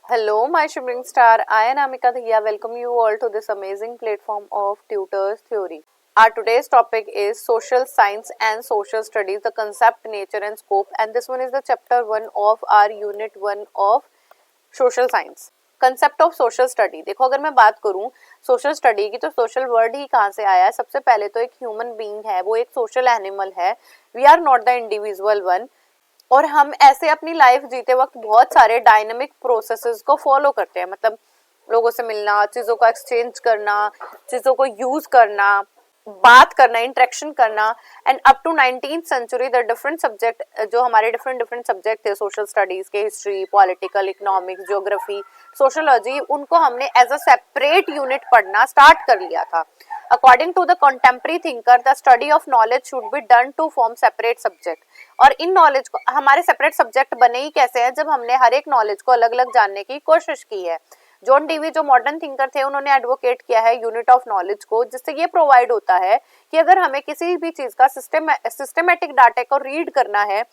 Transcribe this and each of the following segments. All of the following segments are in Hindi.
Hello, my shimmering star. I am Amika Dhia. Welcome you all to this amazing platform of Tutors Theory. Our today's topic is social science and social studies, the concept, nature, and scope. And this one is the chapter 1 of our unit 1 of social science. Concept of social study. देखो, अगर मैं बात करूं सोशल स्टडी की, तो सोशल वर्ड ही कहाँ से आया है? सबसे पहले तो एक ह्यूमन बीइंग है, वो एक सोशल एनिमल है. We are not the individual one. और हम ऐसे अपनी लाइफ जीते वक्त बहुत सारे डायनामिक प्रोसेसेस को फॉलो करते हैं. मतलब लोगों से मिलना, चीज़ों का एक्सचेंज करना, चीज़ों को यूज करना, बात करना, इंटरेक्शन करना. And up to 19th century the different subject, जो हमारे डिफरेंट सब्जेक्ट थे सोशल स्टडीज के, history, political, economics, geography, sociology, उनको हमने एज अ सेपरेट यूनिट पढ़ना स्टार्ट कर लिया था. According to the contemporary thinker, the study of knowledge should be done to form separate subject. और इन नॉलेज को हमारे सेपरेट सब्जेक्ट बने ही कैसे हैं? जब हमने हर एक नॉलेज को अलग अलग जानने की कोशिश की है. जॉन डीवी जो मॉडर्न थिंकर थे, उन्होंने एडवोकेट किया है यूनिट ऑफ नॉलेज को, जिससे ये प्रोवाइड होता है कि अगर हमें किसी भी चीज का सिस्टमेटिक डाटा को रीड करना है,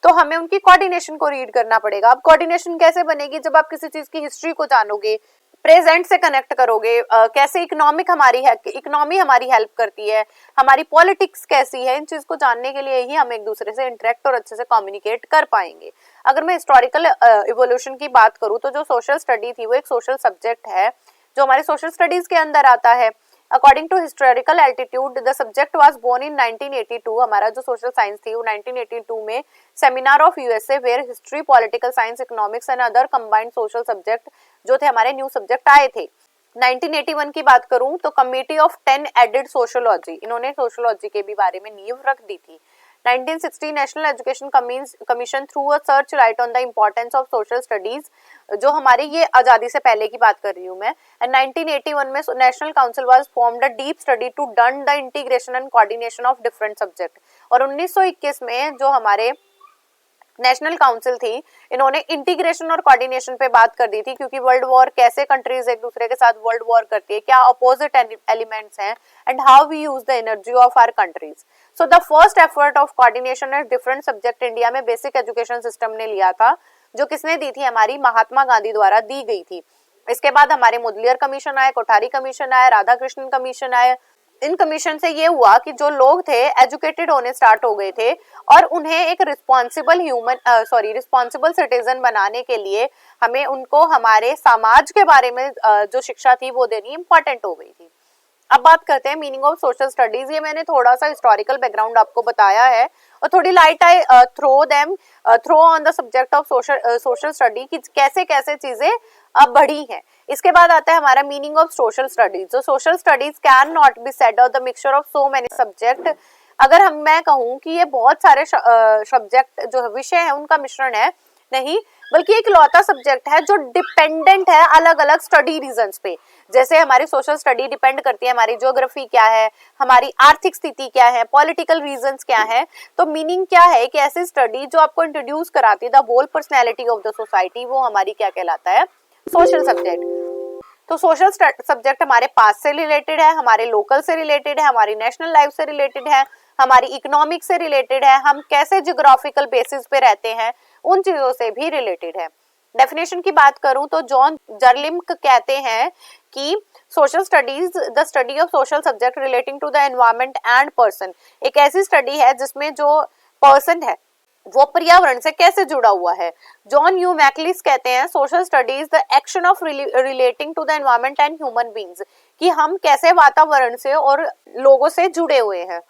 तो हमें उनकी कोऑर्डिनेशन को रीड करना पड़ेगा. अब कोऑर्डिनेशन कैसे बनेगी? जब आप किसी चीज की हिस्ट्री को जानोगे, प्रेजेंट से कनेक्ट करोगे, कैसे इकोनॉमी हमारी हेल्प करती है, हमारी पॉलिटिक्स कैसी है, इन चीज को जानने के लिए ही हम एक दूसरे से इंटरेक्ट और अच्छे से कम्युनिकेट कर पाएंगे. अगर मैं हिस्टोरिकल इवोल्यूशन की बात करूं, तो जो सोशल स्टडी थी वो एक सोशल सब्जेक्ट है जो हमारे सोशल स्टडीज के अंदर आता है. According to historical altitude, the subject was born in 1982. हमारा जो सोशल साइंस थी वो 1982 में seminar of USA, where history, political science, economics and other combined social subject जो थे हमारे न्यू सब्जेक्ट आए थे. 1981 की बात करूं तो कमिटी ऑफ 10 एडेड सोशोलॉजी, इन्होंने सोशोलॉजी के भी बारे में नींव रख दी थी. 1960 national education commission through a search light on the importance of social studies, जो हमारी ये आजादी से पहले की बात कर रही हूँ मैं. एंड 1981 में national council was formed a deep study to done the integration and coordination of different subject. और 1921 में जो हमारे नेशनल काउंसिल थी, इन्होंने इंटीग्रेशन और कोऑर्डिनेशन पे बात कर दी थी, क्योंकि वर्ल्ड वॉर कैसे कंट्रीज एक दूसरे के साथ वर्ल्ड वॉर करती है, क्या अपोजिट एलिमेंट्स हैं, and how we use the energy of our countries. So the first effort of coordination and different subject India में बेसिक एजुकेशन सिस्टम ने लिया था, जो किसने दी थी? हमारी महात्मा गांधी द्वारा दी गई थी. इसके बाद हमारे मुदलियर कमीशन आए, कोठारी कमीशन आए, राधा कृष्णन कमीशन आए. इन कमीशन से ये हुआ कि जो लोग थे एजुकेटेड होने स्टार्ट हो गए थे, और उन्हें एक रिस्पॉन्सिबल सिटीजन बनाने के लिए हमें उनको हमारे समाज के बारे में जो शिक्षा थी वो देनी इंपॉर्टेंट हो गई थी. अब बात करते हैं मीनिंग ऑफ सोशल स्टडीज. ये मैंने थोड़ा सा हिस्टोरिकल बैकग्राउंड आपको बताया है, और थोड़ी light I throw on the subject of social study की कैसे कैसे चीजें अब बढ़ी हैं. इसके बाद आता है हमारा मीनिंग ऑफ सोशल स्टडीज. जो social studies can not be said of the mixture of so many subject. अगर मैं कहूँ कि ये बहुत सारे सब्जेक्ट जो विषय है उनका मिश्रण है, नहीं, बल्कि एक लौता सब्जेक्ट है जो डिपेंडेंट है अलग अलग स्टडी रीजन्स पे. जैसे हमारी सोशल स्टडी डिपेंड करती है हमारी ज्योग्राफी क्या है, हमारी आर्थिक स्थिति क्या है, पॉलिटिकल रीजंस क्या है. तो मीनिंग क्या है कि ऐसी स्टडी जो आपको इंट्रोड्यूस कराती है the whole personality of the society, वो हमारी क्या कहलाता है? Social subject. तो सोशल सब्जेक्ट हमारे पास से रिलेटेड है, हमारे लोकल से रिलेटेड है, हमारी नेशनल लाइफ से रिलेटेड है, हमारी इकोनॉमिक से रिलेटेड है, हम कैसे ज्योग्राफिकल बेसिस पे रहते हैं उन चीजों से भी रिलेटेड है. डेफिनेशन की बात करूं तो जॉन जर्लिम्क कहते हैं कि social studies the study of social subject relating to the environment and person. एक ऐसी स्टडी है जिसमें जो पर्सन है वो पर्यावरण से कैसे जुड़ा हुआ है. जॉन यू मैकलिस कहते हैं social studies the action of relating to the environment and human beings, कि हम कैसे वातावरण से और लोगों से जुड़े हुए हैं.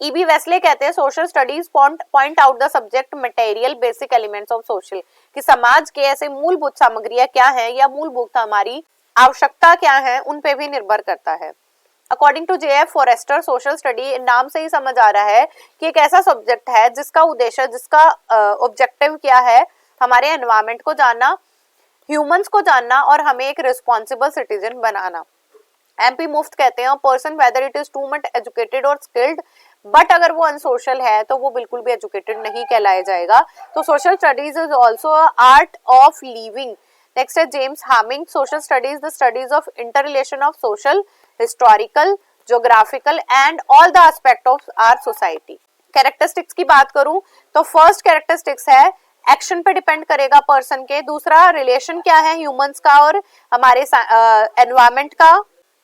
ईबी वेस्ले कहते हैं social studies point out the subject material basic elements of social, कि समाज के ऐसे मूलभूत सामग्रियां क्या है या मूलभूत हमारी आवश्यकता क्या है, उन पे भी निर्भर करता है. According to JF Forrester, social study नाम से ही समझ आ रहा है कि एक ऐसा सब्जेक्ट है जिसका उद्देश्य, जिसका ऑब्जेक्टिव क्या है? हमारे एनवायरनमेंट को जानना, ह्यूमंस को जानना, और हमें एक रिस्पॉन्सिबल सिटीजन बनाना. एमपी मुफ्त कहते हैं person whether it is too much educated और स्किल्ड, बट अगर वो अनसोशल है तो वो बिल्कुल भी एजुकेटेड नहीं कहलाया जाएगा. तो social studies is also art of living. Next है James Hemming, social studies the studies of interrelation of social, historical, geographical and all the aspect of our society. Characteristics की बात करूं तो फर्स्ट कैरेक्टरिस्टिक्स है एक्शन पे डिपेंड करेगा पर्सन के। दूसरा रिलेशन क्या है ह्यूमंस का और हमारे एनवायरमेंट का।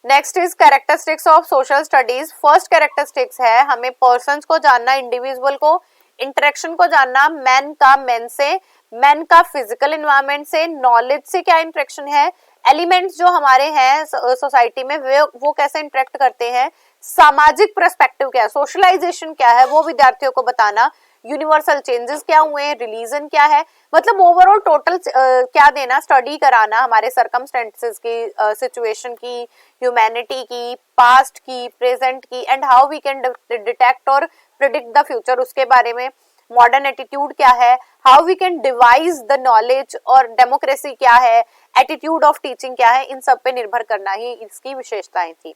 Next is characteristics of social studies. First characteristics है हमें पर्सन्स को जानना, इंडिविजुअल को, इंटरेक्शन को जानना, मैन का मैन से, मैन का फिजिकल एनवायरनमेंट से, नॉलेज से क्या इंटरेक्शन है, एलिमेंट्स जो हमारे हैं सोसाइटी में वो कैसे इंटरेक्ट करते हैं, सामाजिक पर्सपेक्टिव क्या है, सोशलाइजेशन क्या है वो विद्यार्थियों को बताना, यूनिवर्सल चेंजेस क्या हुए हैं, रिलीजन क्या है, मतलब ओवरऑल टोटल क्या देना, स्टडी कराना हमारे सरकमस्टेंसेस की, सिचुएशन की, ह्यूमैनिटी की, पास्ट की, प्रेजेंट की, and how we can detect और प्रिडिक्ट द फ्यूचर, उसके बारे में। मॉडर्न एटीट्यूड क्या है, how we can devise the knowledge, और डेमोक्रेसी क्या है, एटीट्यूड ऑफ टीचिंग क्या है, इन सब पे निर्भर करना ही इसकी विशेषताएं थी।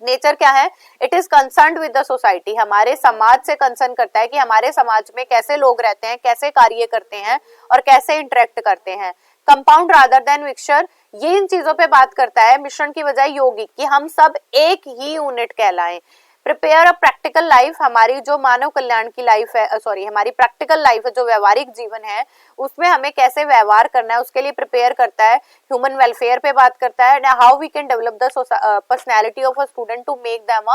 नेचर क्या है, it is concerned with the society, हमारे समाज से कंसर्न करता है कि हमारे समाज में कैसे लोग रहते हैं, कैसे कार्य करते हैं और कैसे इंटरेक्ट करते हैं। कंपाउंड रादर देन मिक्सचर, ये इन चीजों पे बात करता है, मिश्रण की बजाय यौगिक, कि हम सब एक ही यूनिट कहलाएं। प्रिपेयर अ प्रैक्टिकल लाइफ, हमारी जो मानव कल्याण की लाइफ है, हमारी प्रैक्टिकल लाइफ है, जो व्यवहारिक जीवन है, उसमें हमें कैसे व्यवहार करना है उसके लिए प्रिपेयर करता है। ह्यूमन वेलफेयर पे बात करता है, how we can develop the personality of a student to make them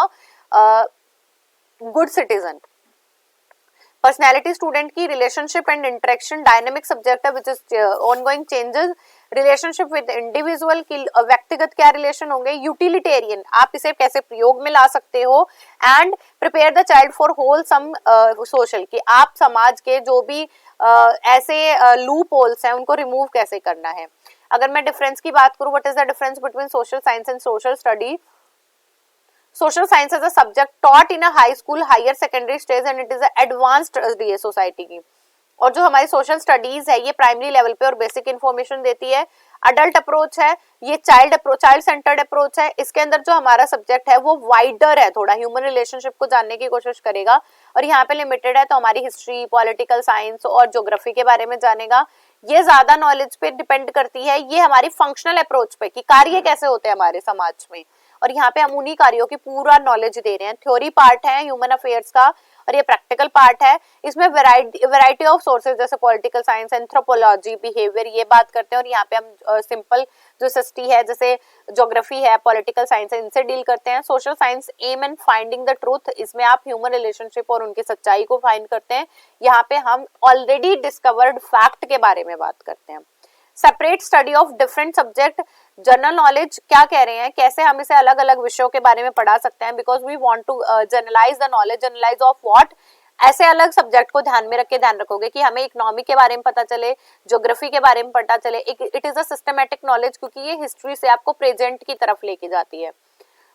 a good citizen. Personality student की, relationship and interaction dynamic subject है which is ongoing changes. Relationship with individual की, व्यक्तिगत क्या रिलेशन होंगे, यूटिलिटेरियन, आप इसे कैसे प्रयोग में ला सकते हो, and prepare the child for wholesome social, कि आप समाज के जो भी ऐसे लूप होल्स हैं उनको रिमूव कैसे करना है। अगर मैं डिफरेंस की बात करूं, what is the difference between social science and social study. Social science is a subject taught in a high school, higher secondary stage and it is a advanced DA society की। और जो हमारी सोशल स्टडीज है ये प्राइमरी लेवल पे और बेसिक इन्फॉर्मेशन देती है। अडल्ट अप्रोच है, ये चाइल्ड सेंटर्ड अप्रोच है। इसके अंदर जो हमारा सब्जेक्ट है वो वाइडर है, थोड़ा ह्यूमन रिलेशनशिप को जानने की कोशिश करेगा, और यहाँ पे लिमिटेड है तो हमारी हिस्ट्री, पॉलिटिकल साइंस और ज्योग्राफी के बारे में जानेगा। ये ज्यादा नॉलेज पे डिपेंड करती है, ये हमारी फंक्शनल अप्रोच पे, कि कार्य कैसे होते हैं हमारे समाज में, और यहाँ पे हम उन्हीं कार्यों की पूरा नॉलेज दे रहे हैं। थ्योरी पार्ट है ह्यूमन अफेयर्स का और ये प्रैक्टिकल पार्ट है। इसमें वैरायटी ऑफ सोर्सेज जैसे पॉलिटिकल साइंस, एंथ्रोपोलॉजी, बिहेवियर, ये बात करते हैं, और यहाँ पे हम सिंपल जो सिस्टी है जैसे ज्योग्राफी है, पॉलिटिकल साइंस है, इनसे डील करते हैं। Social science aim and finding the truth, इसमें आप ह्यूमन रिलेशनशिप और उनकी सच्चाई को फाइंड करते हैं। यहाँ पे हम ऑलरेडी डिस्कवर्ड फैक्ट के बारे में बात करते हैं। Separate study of different subject, general knowledge क्या कह रहे हैं, कैसे हम इसे अलग अलग विषयों के बारे में पढ़ा सकते हैं, because we want to generalise the knowledge. Generalise of what, ऐसे अलग सब्जेक्ट को ध्यान में रख के ध्यान रखोगे कि हमें इकोनॉमी के बारे में पता चले, ज्योग्राफी के बारे में पता चले। It is a systematic knowledge, क्योंकि ये हिस्ट्री से आपको प्रेजेंट की तरफ लेके जाती है।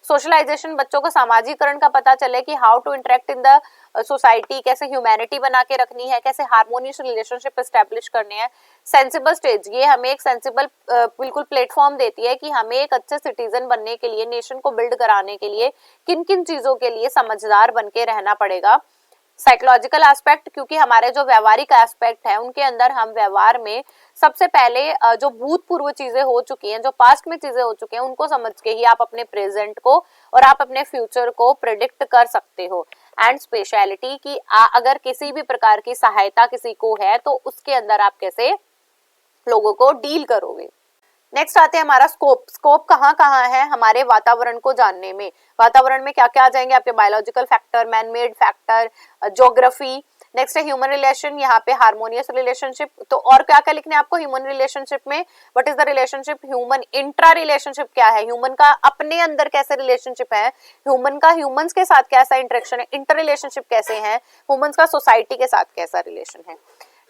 सोशलाइजेशन, बच्चों को सामाजिकरण का पता चले कि how to interact in the society, कैसे ह्यूमैनिटी बना के रखनी है, कैसे हार्मोनियस रिलेशनशिप एस्टेब्लिश करने हैं। सेंसिबल स्टेज, ये हमें एक सेंसिबल बिल्कुल प्लेटफॉर्म देती है कि हमें एक अच्छे सिटीजन बनने के लिए, नेशन को बिल्ड कराने के लिए किन किन चीजों के लिए समझदार बन के रहना पड़ेगा। साइकोलॉजिकल एस्पेक्ट, क्योंकि हमारे जो व्यवहारिक एस्पेक्ट है उनके अंदर हम व्यवहार में सबसे पहले जो भूतपूर्व चीजें हो चुकी हैं, जो पास्ट में चीजें हो चुकी हैं, उनको समझ के ही आप अपने प्रेजेंट को और आप अपने फ्यूचर को प्रिडिक्ट कर सकते हो। एंड स्पेशलिटी की अगर किसी भी प्रकार की सहायता किसी को है तो उसके अंदर आप कैसे लोगों को डील करोगे। नेक्स्ट आते हैं हमारा स्कोप। स्कोप कहाँ कहाँ है हमारे वातावरण को जानने में। वातावरण में क्या क्या आ जाएंगे आपके, biological factor, man made factor, geography. Next है ह्यूमन रिलेशन, यहाँ पे हार्मोनियस रिलेशनशिप। तो और क्या क्या लिखने आपको ह्यूमन रिलेशनशिप में, what is the relationship, human intra relationship क्या है, ह्यूमन का अपने अंदर कैसे रिलेशनशिप है, ह्यूमन का ह्यूमंस के साथ कैसा इंटरेक्शन है, इंटर रिलेशनशिप कैसे है, ह्यूमंस का सोसाइटी के साथ कैसा रिलेशन है।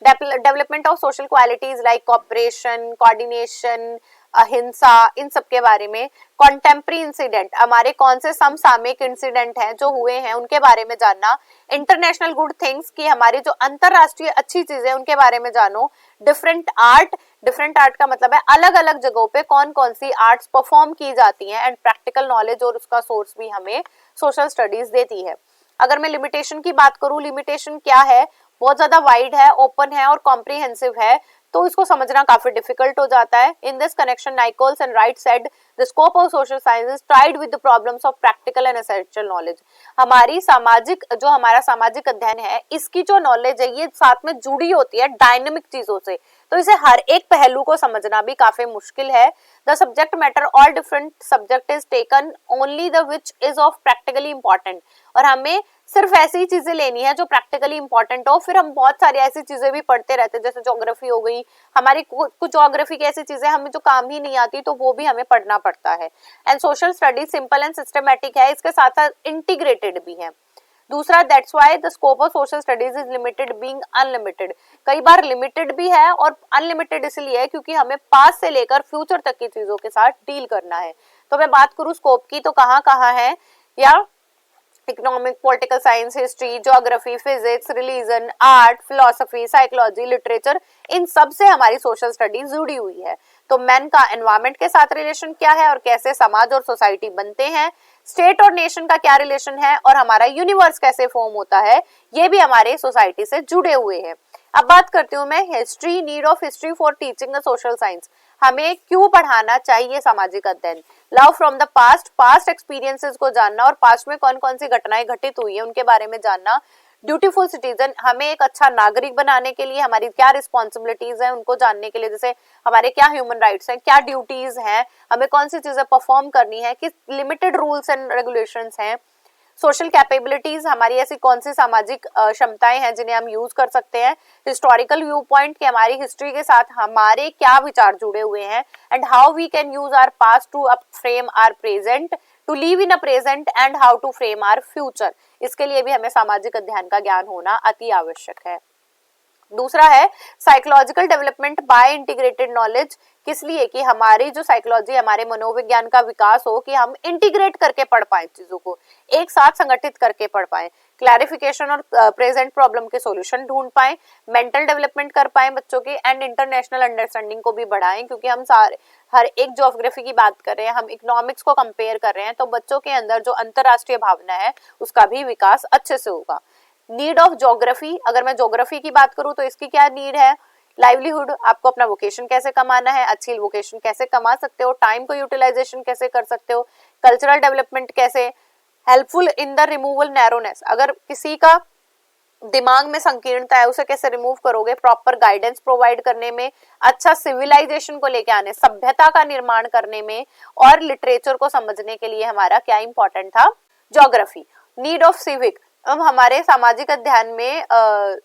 Development of social qualities like cooperation, coordination, अहिंसा, इन सब के बारे में। कॉन्टेम्परी इंसिडेंट, हमारे कौन से समसामयिक इंसिडेंट हैं जो हुए हैं उनके बारे में जानना। इंटरनेशनल गुड थिंग्स, की हमारी जो अंतरराष्ट्रीय अच्छी चीजें उनके बारे में जानो। डिफरेंट आर्ट का मतलब है अलग अलग जगहों पे कौन कौन सी आर्ट्स परफॉर्म की जाती हैं। एंड प्रैक्टिकल नॉलेज और उसका सोर्स भी हमें सोशल स्टडीज देती है। अगर मैं लिमिटेशन की बात करूं, लिमिटेशन क्या है, बहुत ज्यादा वाइड है, ओपन है और कॉम्प्रिहेंसिव है। तो इसको समझना काफी डिफिकल्ट हो जाता है। In this connection Nicholls and Wright said the scope of social sciences tried with the problems of practical and essential knowledge. हमारी सामाजिक जो हमारा सामाजिक अध्ययन है इसकी जो नॉलेज है ये साथ में जुड़ी होती है डायनेमिक चीजों से, तो इसे हर एक पहलू को समझना भी काफी मुश्किल है। The subject matter all different subject is taken only the which is of practically important, और हमें सिर्फ ऐसी चीजें लेनी है जो प्रैक्टिकली इंपॉर्टेंट हो। फिर हम बहुत सारी ऐसी चीजें भी पढ़ते रहते हैं, जैसे ज्योग्राफी हो गई, हमारी कुछ ज्योग्राफी की ऐसी चीजें हमें जो काम ही नहीं आती तो वो भी हमें पढ़ना पड़ता है। And social study simple and systematic है, इसके साथ साथ इंटीग्रेटेड भी है। दूसरा, that's why the scope of social studies is limited being unlimited. कई बार लिमिटेड भी है और अनलिमिटेड इसलिए है क्योंकि हमें पास्ट से लेकर फ्यूचर तक की चीजों के साथ डील करना है। तो मैं बात करूं स्कोप की तो कहाँ कहाँ है, या economic, political science, history, geography, physics, religion, art, philosophy, psychology, literature, इन सब से हमारी सोशल स्टडीज जुड़ी हुई है। तो मैन का एनवायरमेंट के साथ रिलेशन क्या है और कैसे समाज और सोसाइटी बनते हैं, स्टेट और नेशन का क्या रिलेशन है, और हमारा यूनिवर्स कैसे फॉर्म होता है, ये भी हमारे सोसाइटी से जुड़े हुए हैं। अब बात करती हूँ मैं history, need of history for teaching the social science. हमें क्यों पढ़ाना चाहिए सामाजिक अध्ययन। Love from the past, past experiences को जानना और पास्ट में कौन कौन सी घटनाएं घटित हुई है उनके बारे में जानना। ड्यूटीफुल सिटीजन, हमें एक अच्छा नागरिक बनाने के लिए हमारी क्या रिस्पॉन्सिबिलिटीज हैं उनको जानने के लिए, जैसे हमारे क्या ह्यूमन राइट्स हैं, क्या ड्यूटीज हैं, हमें कौन सी चीजें परफॉर्म करनी है, किस लिमिटेड रूल्स एंड रेगुलेशंस हैं। सोशल कैपेबिलिटीज, हमारी ऐसी कौन सी सामाजिक क्षमताएं हैं जिन्हें हम यूज कर सकते हैं। हिस्टोरिकल व्यू पॉइंट, कि हमारी हिस्ट्री के साथ हमारे क्या विचार जुड़े हुए हैं। And how we can use our past to frame our present, to live in a present, and how to frame our future. इसके लिए भी हमें सामाजिक अध्ययन का ज्ञान होना अति आवश्यक है। दूसरा है psychological development bye integrated knowledge, किस लिए कि हमारी जो साइकोलॉजी, हमारे मनोविज्ञान का विकास हो, कि हम इंटीग्रेट करके पढ़ पाए, चीजों को एक साथ संगठित करके पढ़ पाए, क्लैरिफिकेशन और प्रेजेंट प्रॉब्लम के सॉल्यूशन ढूंढ पाए, मेंटल डेवलपमेंट कर पाए बच्चों के, एंड इंटरनेशनल अंडरस्टैंडिंग को भी बढ़ाएं, क्योंकि हम सारे हर एक ज्योग्राफी की बात कर रहे हैं, हम इकोनॉमिक्स को कंपेयर कर रहे हैं, तो बच्चों के अंदर जो अंतरराष्ट्रीय भावना है उसका भी विकास अच्छे से होगा। नीड ऑफ ज्योग्राफी, अगर मैं ज्योग्राफी की बात करूं तो इसकी क्या नीड है। लाइवलीहुड, आपको अपना वोकेशन कैसे कमाना है, अच्छी वोकेशन कैसे कमा सकते हो, टाइम को यूटिलाइजेशन कैसे कर सकते हो, कल्चरल डेवलपमेंट कैसे, helpful in the removal narrowness, अगर किसी का दिमाग में संकीर्णता है उसे कैसे रिमूव करोगे, प्रॉपर गाइडेंस प्रोवाइड करने में, अच्छा सिविलाइजेशन को लेके आने, सभ्यता का निर्माण करने में, और लिटरेचर को समझने के लिए हमारा क्या इंपॉर्टेंट था, ज्योग्राफी। नीड ऑफ सिविक, अब हमारे सामाजिक अध्ययन में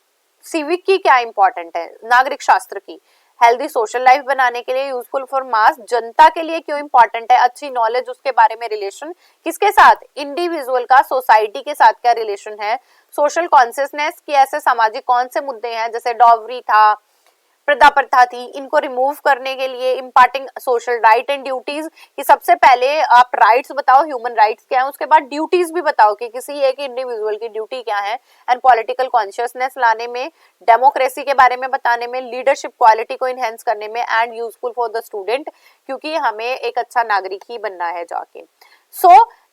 सिविक की क्या इंपॉर्टेंट है, नागरिक शास्त्र की। हेल्दी सोशल लाइफ बनाने के लिए, यूजफुल फॉर मास, जनता के लिए क्यों इंपॉर्टेंट है, अच्छी नॉलेज उसके बारे में, रिलेशन किसके साथ, इंडिविजुअल का सोसाइटी के साथ क्या रिलेशन है, सोशल कॉन्शियसनेस, कि ऐसे सामाजिक कौन से मुद्दे हैं, जैसे डॉवरी था, प्रथा प्रथा थी, इनको रिमूव करने के लिए, imparting social right and duties, कि सबसे पहले आप राइट्स बताओ, ह्यूमन राइट्स क्या है, उसके बाद ड्यूटीज भी बताओ कि किसी एक इंडिविजुअल की ड्यूटी क्या है, एंड पॉलिटिकल कॉन्शियसनेस लाने में, डेमोक्रेसी के बारे में बताने में, लीडरशिप क्वालिटी को इनहेंस करने में, and useful for the student, क्योंकि हमें एक अच्छा नागरिक ही बनना है जाके।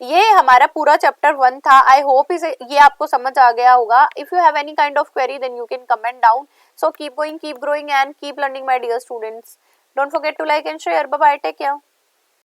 ये हमारा पूरा चैप्टर 1 था। आई होप इसे ये आपको समझ आ गया होगा। If you have any kind of query then you can comment down. So keep going, keep growing and keep learning, my dear students. Don't forget to like and share. Bye bye. Take care.